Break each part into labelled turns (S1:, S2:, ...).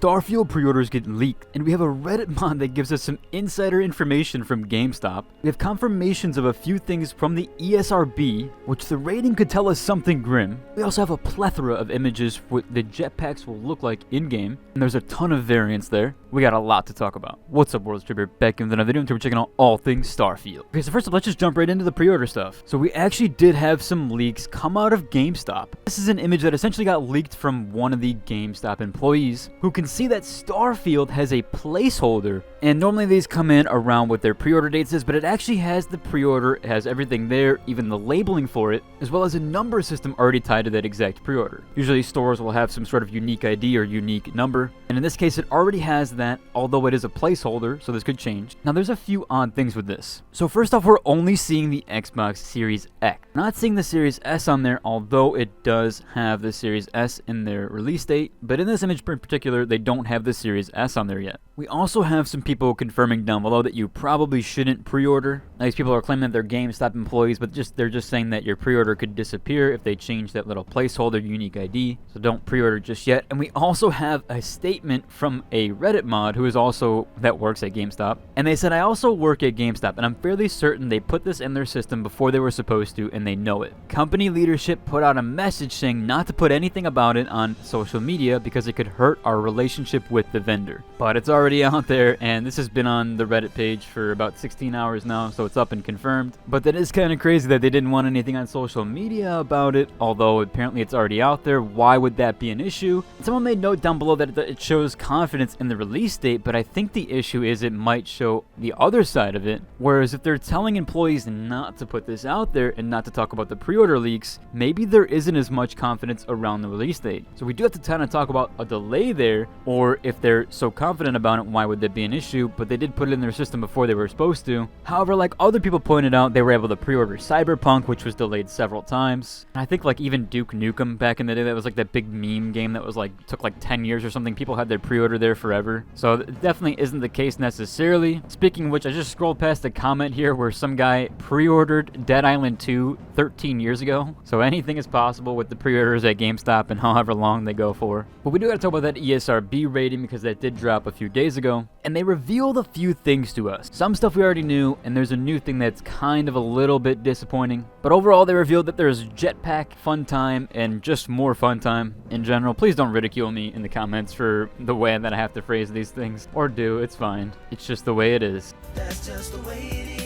S1: Starfield pre-orders get leaked, and we have a Reddit mod that gives us some insider information from GameStop. We have confirmations of a few things from the ESRB, which the rating could tell us something grim. We also have a plethora of images for what the jetpacks will look like in-game, and there's a ton of variants there. We got a lot to talk about. What's up, World Tribute? Back in another video, and today we're checking out all things Starfield. Okay, so first up, let's just jump right into the pre-order stuff. So we actually did have some leaks come out of GameStop. This is an image that essentially got leaked from one of the GameStop employees, who can see that Starfield has a placeholder, and normally these come in around what their pre-order date is, but it actually has the pre-order, it has everything there, even the labeling for it, as well as a number system already tied to that exact pre-order. Usually stores will have some sort of unique ID or unique number, and in this case it already has that, although it is a placeholder, so this could change. Now there's a few odd things with this. So first off, we're only seeing the Xbox Series X. Not seeing the Series S on there, although it does have the Series S in their release date, but in this image in particular, they don't have the Series S on there yet. We also have some people confirming down below that you probably shouldn't pre-order. Now, these people are claiming that they're GameStop employees, but they're just saying that your pre-order could disappear if they change that little placeholder unique ID, so don't pre-order just yet. And we also have a statement from a Reddit mod who is also that works at GameStop, and they said, "I also work at GameStop, and I'm fairly certain they put this in their system before they were supposed to, and they know it. Company leadership put out a message saying not to put anything about it on social media because it could hurt our relationship with the vendor." But it's already out there, and this has been on the Reddit page for about 16 hours now, so it's up and confirmed. But that is kind of crazy that they didn't want anything on social media about it, although apparently it's already out there. Why would that be an issue? Someone made note down below that it shows confidence in the release date, but I think the issue is it might show the other side of it, whereas if they're telling employees not to put this out there and not to talk about the pre-order leaks, maybe there isn't as much confidence around the release date. So we do have to kind of talk about a delay there, or if they're so confident about it, why would that be an issue? But they did put it in their system before they were supposed to. However, like other people pointed out, they were able to pre-order Cyberpunk, which was delayed several times. And I think like even Duke Nukem back in the day, that was like that big meme game that was like took like 10 years or something. People had their pre-order there forever. So it definitely isn't the case necessarily. Speaking of which, I just scrolled past a comment here where some guy pre-ordered Dead Island 2 13 years ago. So anything is possible with the pre-orders at GameStop and however long they go for. But we do got to talk about that ESRB rating because that did drop a few days ago, and they revealed a few things to us. Some stuff we already knew, and there's a new thing that's kind of a little bit disappointing. But overall, they revealed that there's jetpack fun time and just more fun time in general. Please don't ridicule me in the comments for the way that I have to phrase these things. Or do, it's fine. It's just the way it is. That's just the way it is.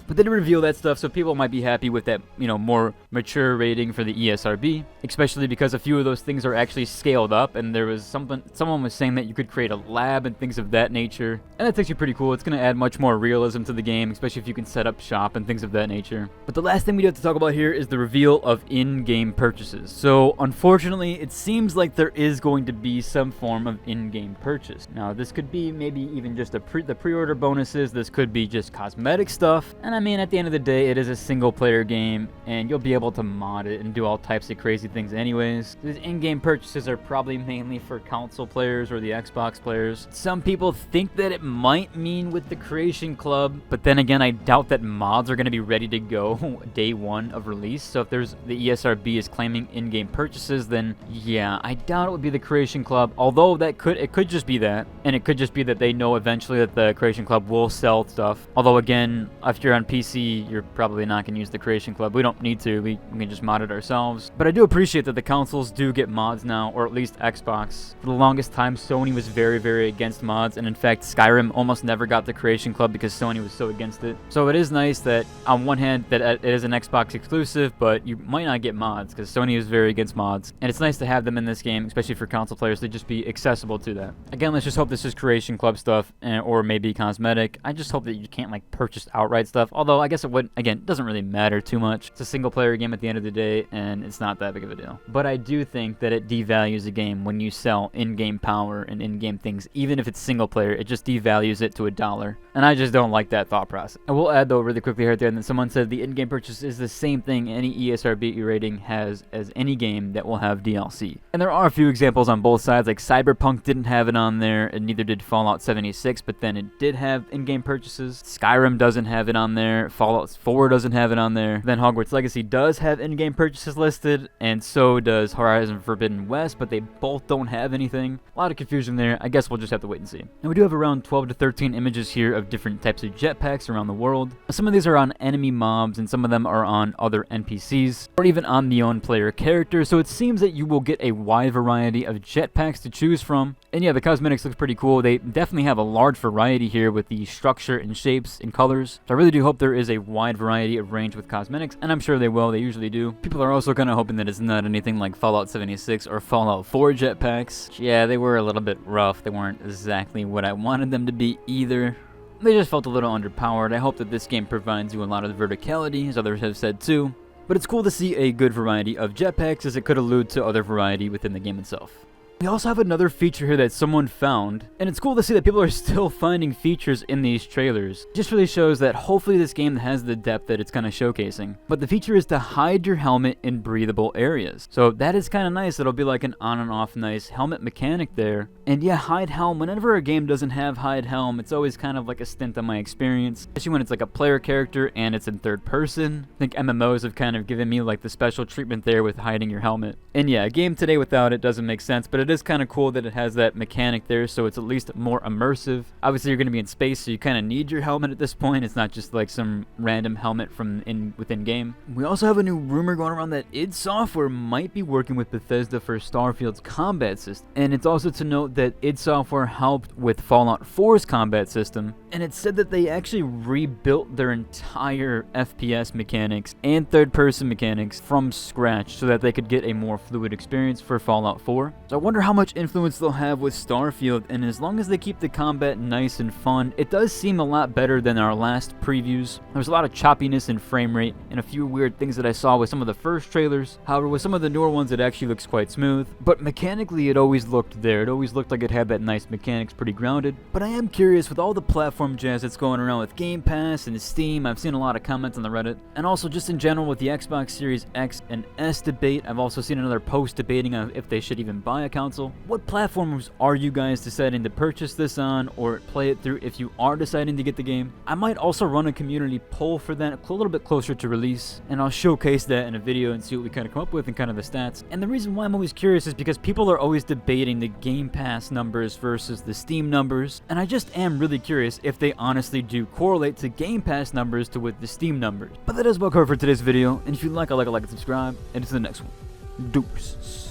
S1: But they did reveal that stuff, so people might be happy with that, more mature rating for the ESRB, especially because a few of those things are actually scaled up, and there was someone was saying that you could create a lab and things of that nature, and that's actually pretty cool. It's going to add much more realism to the game, especially if you can set up shop and things of that nature. But the last thing we do have to talk about here is the reveal of in-game purchases. So unfortunately, it seems like there is going to be some form of in-game purchase. Now, this could be maybe even just the pre-order bonuses. This could be just cosmetic stuff. And I mean, at the end of the day, it is a single-player game, and you'll be able to mod it and do all types of crazy things anyways. These in-game purchases are probably mainly for console players or the Xbox players. Some people think that it might mean with the Creation Club, but then again, I doubt that mods are going to be ready to go day one of release. So if the ESRB is claiming in-game purchases, then yeah, I doubt it would be the Creation Club, although it could just be that, and it could just be that they know eventually that the Creation Club will sell stuff. Although again, if you're on PC, you're probably not going to use the Creation Club. We don't need to. We can just mod it ourselves. But I do appreciate that the consoles do get mods now, or at least Xbox. For the longest time, Sony was very, very against mods, and in fact, Skyrim almost never got the Creation Club because Sony was so against it. So it is nice that, on one hand, that it is an Xbox exclusive, but you might not get mods because Sony is very against mods. And it's nice to have them in this game, especially for console players, to just be accessible to that. Again, let's just hope this is Creation Club stuff, or maybe cosmetic. I just hope that you can't purchase outright stuff. Although I guess it would, again, it doesn't really matter too much. It's a single player game at the end of the day, and it's not that big of a deal. But I do think that it devalues a game when you sell in-game power and in-game things. Even if it's single player, it just devalues it to $1. And I just don't like that thought process. I will add though really quickly right there that someone said the in-game purchase is the same thing any ESRB rating has as any game that will have DLC. And there are a few examples on both sides, like Cyberpunk didn't have it on there, and neither did Fallout 76, but then it did have in-game purchases. Skyrim doesn't have it on there. there. Fallout 4 doesn't have it on there. Then Hogwarts Legacy does have in-game purchases listed, and so does Horizon Forbidden West, but they both don't have anything. A lot of confusion there. I guess we'll just have to wait and see. And we do have around 12 to 13 images here of different types of jetpacks around the world. Some of these are on enemy mobs, and some of them are on other NPCs, or even on the own player character, so it seems that you will get a wide variety of jetpacks to choose from. And yeah, the cosmetics looks pretty cool. They definitely have a large variety here with the structure and shapes and colors. So I really do hope there is a wide variety of range with cosmetics, and I'm sure they will. They usually do. People are also kind of hoping that it's not anything like Fallout 76 or Fallout 4 jetpacks. Yeah, they were a little bit rough. They weren't exactly what I wanted them to be either. They just felt a little underpowered. I hope that this game provides you a lot of verticality, as others have said too. But it's cool to see a good variety of jetpacks, as it could allude to other variety within the game itself. We also have another feature here that someone found, and it's cool to see that people are still finding features in these trailers. It just really shows that hopefully this game has the depth that it's kind of showcasing. But the feature is to hide your helmet in breathable areas. So that is kind of nice. It'll be like an on and off nice helmet mechanic there. And yeah, hide helm, whenever a game doesn't have hide helm, it's always kind of like a stint on my experience, especially when it's like a player character and it's in third person. I think MMOs have kind of given me like the special treatment there with hiding your helmet. And yeah, a game today without it doesn't make sense, but it is kind of cool that it has that mechanic there, so it's at least more immersive. Obviously you're going to be in space, so you kind of need your helmet at this point. It's not just like some random helmet from within game. We also have a new rumor going around that id Software might be working with Bethesda for Starfield's combat system, and it's also to note that id Software helped with Fallout 4's combat system, and it said that they actually rebuilt their entire FPS mechanics and third-person mechanics from scratch so that they could get a more fluid experience for Fallout 4. So I wonder how much influence they'll have with Starfield, and as long as they keep the combat nice and fun, it does seem a lot better than our last previews. There's a lot of choppiness in frame rate and a few weird things that I saw with some of the first trailers. However, with some of the newer ones, it actually looks quite smooth. But mechanically, it always looked there. It always looked like it had that nice mechanics, pretty grounded. But I am curious, with all the platform jazz that's going around with Game Pass and Steam, I've seen a lot of comments on the Reddit, and also just in general with the Xbox Series X and S debate, I've also seen another post debating on if they should even buy a console. What platforms are you guys deciding to purchase this on or play it through if you are deciding to get the game? I might also run a community poll for that a little bit closer to release, and I'll showcase that in a video and see what we kind of come up with and kind of the stats. And the reason why I'm always curious is because people are always debating the Game Pass numbers versus the Steam numbers, and I just am really curious if they honestly do correlate to Game Pass numbers to with the Steam numbers. But that is about covered for today's video, and if you like, I'll like and subscribe, and to the next one. Deuces.